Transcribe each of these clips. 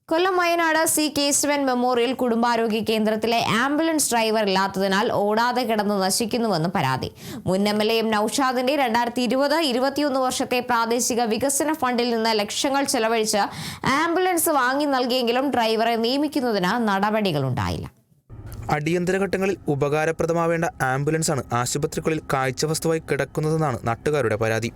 Kollam Wayanad C Keshavan memorial കുടുംബാരോഗ്യ കേന്ദ്രത്തിലെ ambulance driver ഇല്ലാത്തതിനാൽ ഓടാതെ കിടന്ന് നശിക്കുന്നുവെന്ന് പരാതി. മുൻ MLA എം നൌഷാദിന്റെ 2020-21 വർഷത്തെ പ്രാദേശിക വികസന ഫണ്ടിൽ നിന്ന് ലക്ഷങ്ങൾ ചെലവഴിച്ച് ആംബുലൻസ് വാങ്ങി നൽകിയെങ്കിലും ഡ്രൈവറെ നിയമിക്കുന്നതിന് നടപടികളുണ്ടായില്ല. അടിയന്തര ഘട്ടങ്ങളിൽ ഉപകാരപ്രദമാവേണ്ട ആംബുലൻസാണ് ആശുപത്രികളിൽ കാഴ്ചവസ്തുവായി കിടക്കുന്നതെന്നാണ് നാട്ടുകാരുടെ പരാതി.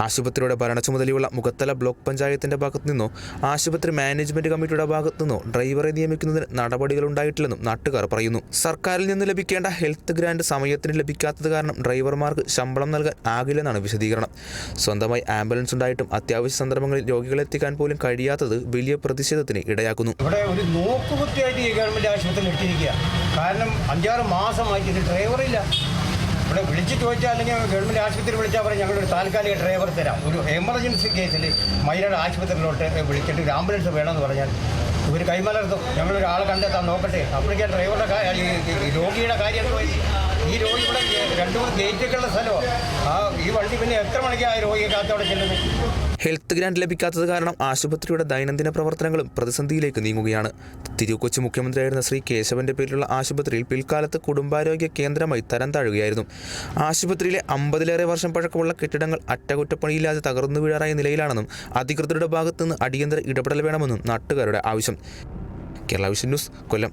ആശുപത്രിയുടെ ഭരണച്ചുമതലയുള്ള മുഖത്തല ബ്ലോക്ക് പഞ്ചായത്തിന്റെ ഭാഗത്തു നിന്നോ ആശുപത്രി മാനേജ്മെന്റ് കമ്മിറ്റിയുടെ ഭാഗത്തു നിന്നോ ഡ്രൈവറെ നിയമിക്കുന്നതിന് നടപടികളുണ്ടായിട്ടില്ലെന്നും നാട്ടുകാർ പറയുന്നു. സർക്കാരിൽ നിന്ന് ലഭിക്കേണ്ട ഹെൽത്ത് ഗ്രാന്റ് സമയത്തിന് ലഭിക്കാത്തത് കാരണം ഡ്രൈവർമാർക്ക് ശമ്പളം നൽകാൻ ആകില്ലെന്നാണ് വിശദീകരണം. സ്വന്തമായി ആംബുലൻസ് ഉണ്ടായിട്ടും അത്യാവശ്യ സന്ദർഭങ്ങളിൽ രോഗികളെ എത്തിക്കാൻ പോലും കഴിയാത്തത് വലിയ പ്രതിഷേധത്തിന് ഇടയാക്കുന്നു. കാരണം 5-6 മാസമായിട്ട് ഇത് ഡ്രൈവറില്ല. ഇവിടെ വിളിച്ച് ചോദിച്ചാൽ അല്ലെങ്കിൽ ഗവൺമെൻറ് ആശുപത്രി വിളിച്ചാൽ പറയും ഞങ്ങളൊരു താൽക്കാലിക ഡ്രൈവർ തരാം. ഒരു എമർജൻസി കേസിൽ മൈനാട് ആശുപത്രിയിലോട്ട് വിളിച്ചിട്ട് ഒരു ആംബുലൻസ് വേണമെന്ന് പറഞ്ഞാൽ ഇവർ കൈമലർത്തും. ഞങ്ങളൊരാളെ കണ്ടെത്താൻ നോക്കട്ടെ. അപ്പോഴേക്കും ഡ്രൈവറുടെ രോഗിയുടെ കാര്യം ഈ രോഗി ഇവിടെ 2-3 ഗേറ്റൊക്കെയുള്ള സ്ഥലമാണ്. ഈ വണ്ടി പിന്നെ എത്ര മണിക്കാണ് ആ രോഗിയെ കാത്തോടെ ചെല്ലുന്നത്? ഹെൽത്ത് ഗ്രാന്റ് ലഭിക്കാത്തത് കാരണം ആശുപത്രിയുടെ ദൈനംദിന പ്രവർത്തനങ്ങളും പ്രതിസന്ധിയിലേക്ക് നീങ്ങുകയാണ്. തിരുക്കൊച്ചി മുഖ്യമന്ത്രിയായിരുന്ന ശ്രീ കേശവന്റെ പേരിലുള്ള ആശുപത്രിയിൽ പിൽക്കാലത്ത് കുടുംബാരോഗ്യ കേന്ദ്രമായി തരം താഴുകയായിരുന്നു. ആശുപത്രിയിലെ 50-ലേറെ വർഷം പഴക്കമുള്ള കെട്ടിടങ്ങൾ അറ്റകുറ്റപ്പണിയില്ലാതെ തകർന്നു വീഴാറായ നിലയിലാണെന്നും അധികൃതരുടെ ഭാഗത്തുനിന്ന് അടിയന്തര ഇടപെടൽ വേണമെന്നും നാട്ടുകാരുടെ ആവശ്യം. കേരള വിഷൻ ന്യൂസ്, കൊല്ലം.